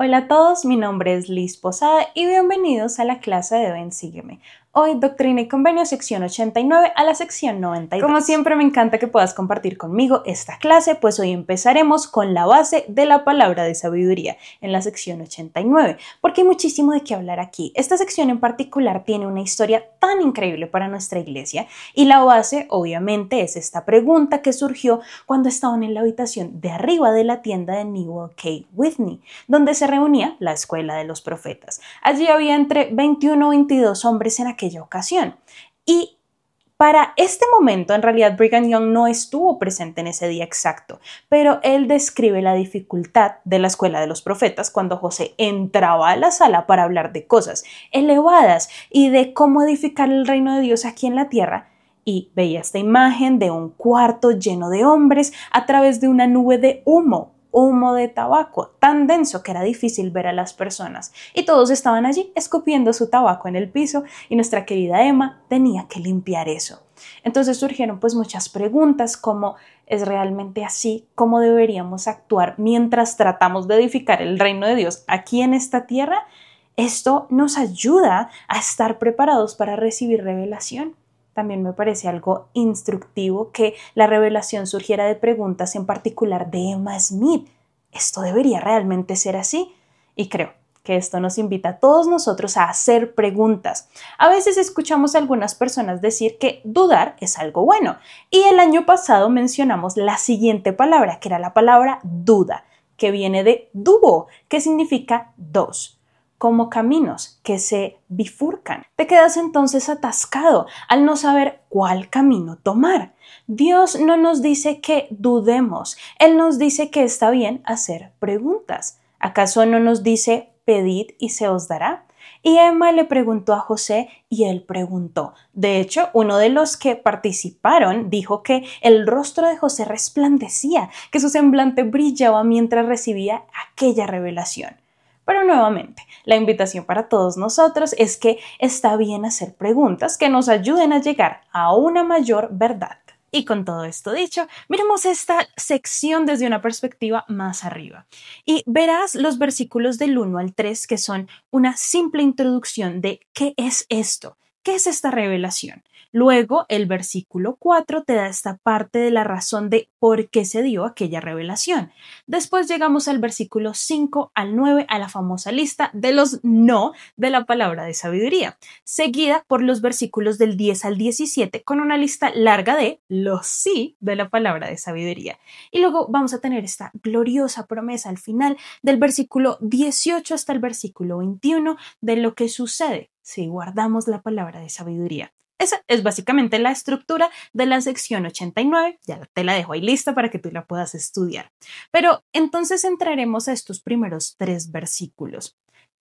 Hola a todos, mi nombre es Liz Posada y bienvenidos a la clase de Ven Sígueme. Hoy, Doctrina y Convenio, sección 89 a la sección 92. Como siempre, me encanta que puedas compartir conmigo esta clase, pues hoy empezaremos con la base de la palabra de sabiduría en la sección 89, porque hay muchísimo de qué hablar aquí. Esta sección en particular tiene una historia tan increíble para nuestra iglesia y la base, obviamente, es esta pregunta que surgió cuando estaban en la habitación de arriba de la tienda de Newell K. Whitney, donde se reunía la escuela de los profetas. Allí había entre 21 o 22 hombres en aquella ocasión. Y para este momento, en realidad, Brigham Young no estuvo presente en ese día exacto, pero él describe la dificultad de la escuela de los profetas cuando José entraba a la sala para hablar de cosas elevadas y de cómo edificar el reino de Dios aquí en la tierra. Y veía esta imagen de un cuarto lleno de hombres a través de una nube de humo de tabaco tan denso que era difícil ver a las personas, y todos estaban allí escupiendo su tabaco en el piso y nuestra querida Emma tenía que limpiar eso. Entonces surgieron pues muchas preguntas como ¿es realmente así? ¿Cómo deberíamos actuar mientras tratamos de edificar el reino de Dios aquí en esta tierra? Esto nos ayuda a estar preparados para recibir revelación. También me parece algo instructivo que la revelación surgiera de preguntas en particular de Emma Smith. ¿Esto debería realmente ser así? Y creo que esto nos invita a todos nosotros a hacer preguntas. A veces escuchamos a algunas personas decir que dudar es algo bueno. Y el año pasado mencionamos la siguiente palabra, que era la palabra duda, que viene de duo, que significa dos, como caminos que se bifurcan. Te quedas entonces atascado al no saber cuál camino tomar. Dios no nos dice que dudemos, Él nos dice que está bien hacer preguntas. ¿Acaso no nos dice pedid y se os dará? Y Emma le preguntó a José y él preguntó. De hecho, uno de los que participaron dijo que el rostro de José resplandecía, que su semblante brillaba mientras recibía aquella revelación. Pero nuevamente, la invitación para todos nosotros es que está bien hacer preguntas que nos ayuden a llegar a una mayor verdad. Y con todo esto dicho, miremos esta sección desde una perspectiva más arriba. Y verás los versículos del 1 al 3 que son una simple introducción de ¿qué es esto? ¿Qué es esta revelación? Luego, el versículo 4 te da esta parte de la razón de por qué se dio aquella revelación. Después llegamos al versículo 5 al 9 a la famosa lista de los no de la palabra de sabiduría, seguida por los versículos del 10 al 17 con una lista larga de los sí de la palabra de sabiduría. Y luego vamos a tener esta gloriosa promesa al final del versículo 18 hasta el versículo 21 de lo que sucede si guardamos la palabra de sabiduría. Esa es básicamente la estructura de la sección 89, ya te la dejo ahí lista para que tú la puedas estudiar. Pero entonces entraremos a estos primeros 3 versículos.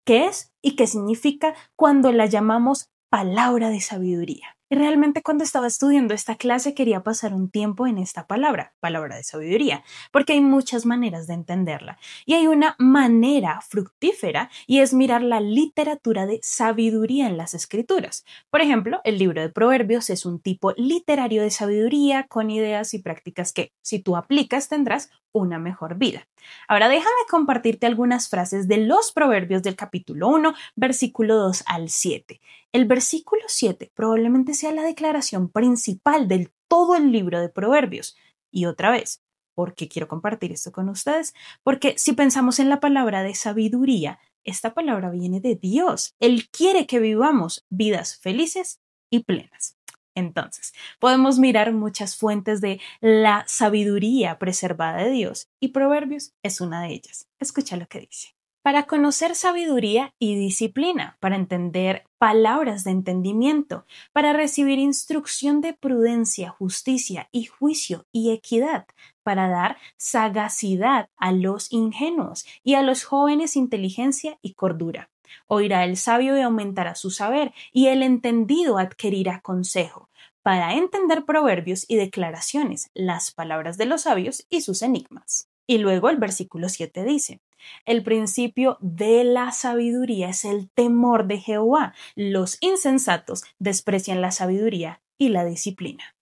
¿Qué es y qué significa cuando la llamamos palabra de sabiduría? Y realmente cuando estaba estudiando esta clase quería pasar un tiempo en esta palabra de sabiduría, porque hay muchas maneras de entenderla. Y hay una manera fructífera y es mirar la literatura de sabiduría en las escrituras. Por ejemplo, el libro de Proverbios es un tipo literario de sabiduría con ideas y prácticas que, si tú aplicas, tendrás una mejor vida. Ahora déjame compartirte algunas frases de los Proverbios del capítulo 1, versículo 2 al 7. El versículo 7 probablemente sea la declaración principal del todo el libro de Proverbios. Y otra vez, ¿por qué quiero compartir esto con ustedes? Porque si pensamos en la palabra de sabiduría, esta palabra viene de Dios. Él quiere que vivamos vidas felices y plenas. Entonces, podemos mirar muchas fuentes de la sabiduría preservada de Dios y Proverbios es una de ellas. Escucha lo que dice. Para conocer sabiduría y disciplina, para entender palabras de entendimiento, para recibir instrucción de prudencia, justicia y juicio y equidad, para dar sagacidad a los ingenuos y a los jóvenes inteligencia y cordura. Oirá el sabio y aumentará su saber, y el entendido adquirirá consejo, para entender proverbios y declaraciones, las palabras de los sabios y sus enigmas. Y luego el versículo 7 dice, el principio de la sabiduría es el temor de Jehová. Los insensatos desprecian la sabiduría y la disciplina.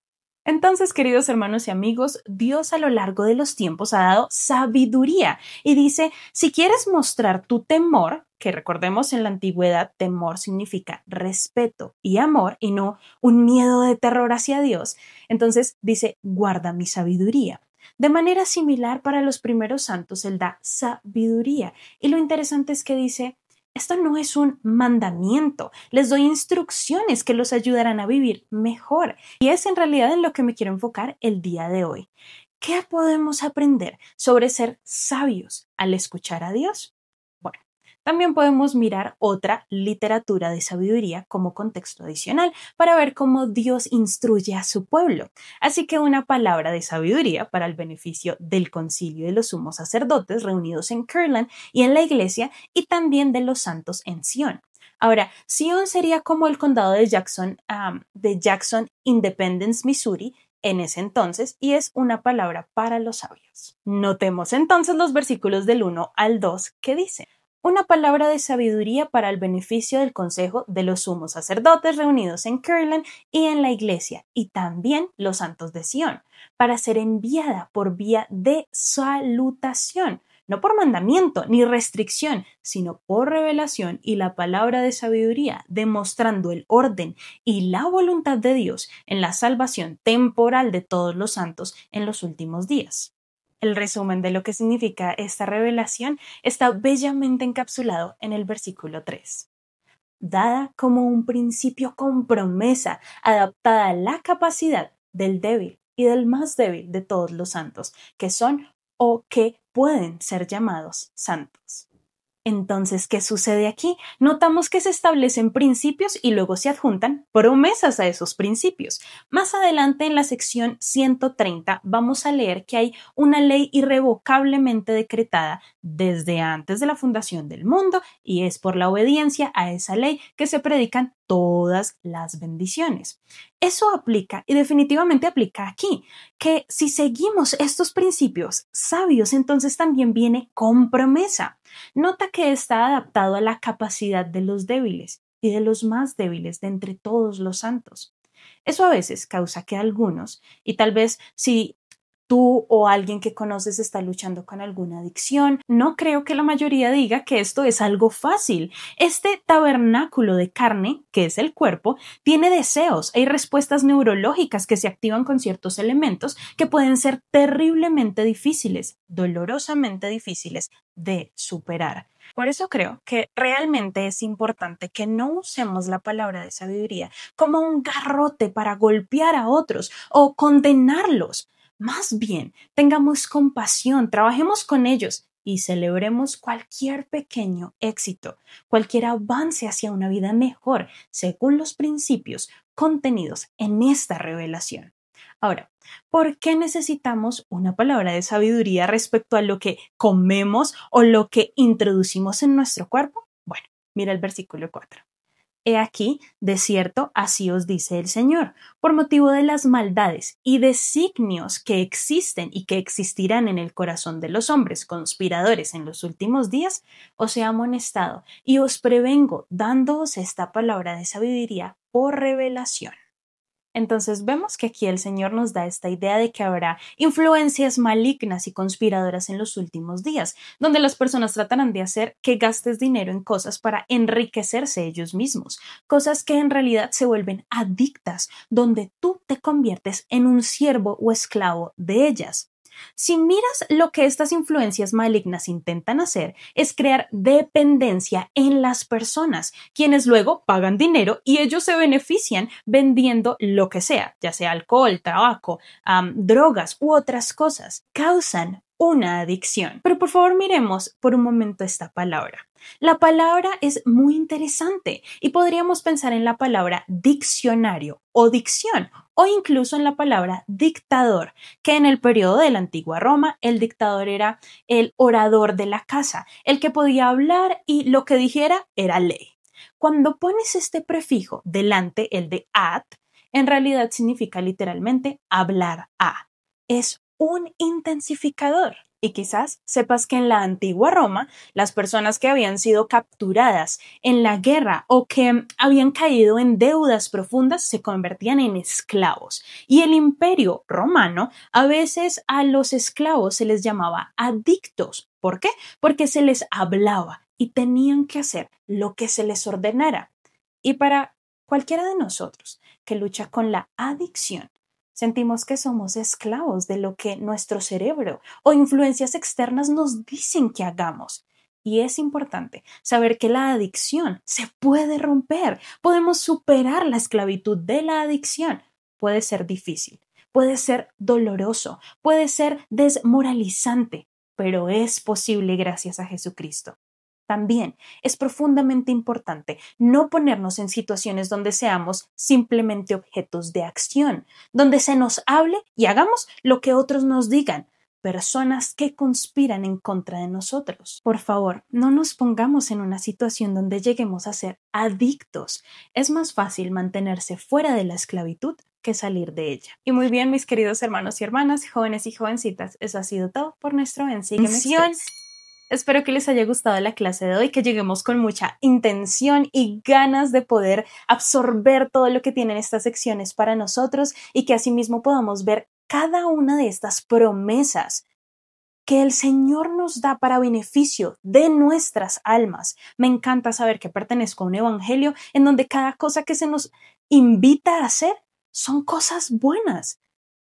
Entonces, queridos hermanos y amigos, Dios a lo largo de los tiempos ha dado sabiduría y dice, si quieres mostrar tu temor, que recordemos en la antigüedad, temor significa respeto y amor y no un miedo de terror hacia Dios, entonces dice, guarda mi sabiduría. De manera similar para los primeros santos, Él da sabiduría y lo interesante es que dice, esto no es un mandamiento, les doy instrucciones que los ayudarán a vivir mejor. Y es en realidad en lo que me quiero enfocar el día de hoy. ¿Qué podemos aprender sobre ser sabios al escuchar a Dios? Bueno, también podemos mirar otra literatura de sabiduría como contexto adicional para ver cómo Dios instruye a su pueblo. Así que una palabra de sabiduría para el beneficio del concilio de los sumos sacerdotes reunidos en Kirtland y en la iglesia y también de los santos en Sion. Ahora, Sion sería como el condado de Jackson, Independence, Missouri, en ese entonces, y es una palabra para los sabios. Notemos entonces los versículos del 1 al 2 que dicen: una palabra de sabiduría para el beneficio del consejo de los sumos sacerdotes reunidos en Kirtland y en la iglesia, y también los santos de Sion, para ser enviada por vía de salutación, no por mandamiento ni restricción, sino por revelación y la palabra de sabiduría, demostrando el orden y la voluntad de Dios en la salvación temporal de todos los santos en los últimos días. El resumen de lo que significa esta revelación está bellamente encapsulado en el versículo 3. Dada como un principio con promesa, adaptada a la capacidad del débil y del más débil de todos los santos, que son o que pueden ser llamados santos. Entonces, ¿qué sucede aquí? Notamos que se establecen principios y luego se adjuntan promesas a esos principios. Más adelante en la sección 130 vamos a leer que hay una ley irrevocablemente decretada desde antes de la fundación del mundo y es por la obediencia a esa ley que se predican todas las bendiciones. Eso aplica y definitivamente aplica aquí, que si seguimos estos principios sabios, entonces también viene con promesa. Nota que está adaptado a la capacidad de los débiles y de los más débiles de entre todos los santos. Eso a veces causa que algunos, y tal vez si tú o alguien que conoces está luchando con alguna adicción, no creo que la mayoría diga que esto es algo fácil. Este tabernáculo de carne, que es el cuerpo, tiene deseos, hay respuestas neurológicas que se activan con ciertos elementos que pueden ser terriblemente difíciles, dolorosamente difíciles de superar. Por eso creo que realmente es importante que no usemos la palabra de sabiduría como un garrote para golpear a otros o condenarlos. Más bien, tengamos compasión, trabajemos con ellos y celebremos cualquier pequeño éxito, cualquier avance hacia una vida mejor, según los principios contenidos en esta revelación. Ahora, ¿por qué necesitamos una palabra de sabiduría respecto a lo que comemos o lo que introducimos en nuestro cuerpo? Bueno, mira el versículo 4. He aquí, de cierto, así os dice el Señor, por motivo de las maldades y designios que existen y que existirán en el corazón de los hombres conspiradores en los últimos días, os he amonestado y os prevengo dándoos esta palabra de sabiduría por revelación. Entonces vemos que aquí el Señor nos da esta idea de que habrá influencias malignas y conspiradoras en los últimos días, donde las personas tratarán de hacer que gastes dinero en cosas para enriquecerse ellos mismos, cosas que en realidad se vuelven adictas, donde tú te conviertes en un siervo o esclavo de ellas. Si miras lo que estas influencias malignas intentan hacer es crear dependencia en las personas, quienes luego pagan dinero y ellos se benefician vendiendo lo que sea, ya sea alcohol, tabaco, drogas u otras cosas. Causan una adicción. Pero por favor miremos por un momento esta palabra. La palabra es muy interesante y podríamos pensar en la palabra diccionario o dicción o incluso en la palabra dictador, que en el periodo de la antigua Roma el dictador era el orador de la casa, el que podía hablar y lo que dijera era ley. Cuando pones este prefijo delante, el de ad, en realidad significa literalmente hablar a. Es un intensificador. Y quizás sepas que en la antigua Roma, las personas que habían sido capturadas en la guerra o que habían caído en deudas profundas se convertían en esclavos. Y el Imperio Romano, a veces a los esclavos se les llamaba adictos. ¿Por qué? Porque se les hablaba y tenían que hacer lo que se les ordenara. Y para cualquiera de nosotros que lucha con la adicción, sentimos que somos esclavos de lo que nuestro cerebro o influencias externas nos dicen que hagamos. Y es importante saber que la adicción se puede romper. Podemos superar la esclavitud de la adicción. Puede ser difícil, puede ser doloroso, puede ser desmoralizante, pero es posible gracias a Jesucristo. También es profundamente importante no ponernos en situaciones donde seamos simplemente objetos de acción, donde se nos hable y hagamos lo que otros nos digan, personas que conspiran en contra de nosotros. Por favor, no nos pongamos en una situación donde lleguemos a ser adictos. Es más fácil mantenerse fuera de la esclavitud que salir de ella. Y muy bien, mis queridos hermanos y hermanas, jóvenes y jovencitas, eso ha sido todo por nuestro Ven Sígueme Express. Espero que les haya gustado la clase de hoy, que lleguemos con mucha intención y ganas de poder absorber todo lo que tienen estas secciones para nosotros y que asimismo podamos ver cada una de estas promesas que el Señor nos da para beneficio de nuestras almas. Me encanta saber que pertenezco a un evangelio en donde cada cosa que se nos invita a hacer son cosas buenas.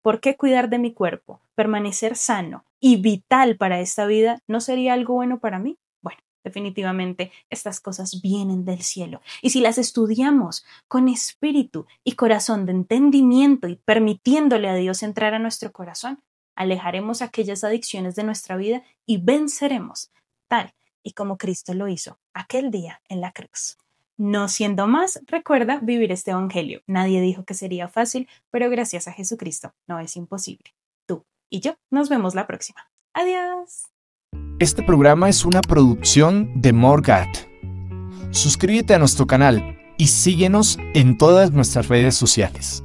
¿Por qué cuidar de mi cuerpo, permanecer sano y vital para esta vida no sería algo bueno para mí? Bueno, definitivamente estas cosas vienen del cielo. Y si las estudiamos con espíritu y corazón de entendimiento y permitiéndole a Dios entrar a nuestro corazón, alejaremos aquellas adicciones de nuestra vida y venceremos, tal y como Cristo lo hizo aquel día en la cruz. No siendo más, recuerda vivir este evangelio. Nadie dijo que sería fácil, pero gracias a Jesucristo no es imposible. Tú y yo nos vemos la próxima. Adiós. Este programa es una producción de Morgat. Suscríbete a nuestro canal y síguenos en todas nuestras redes sociales.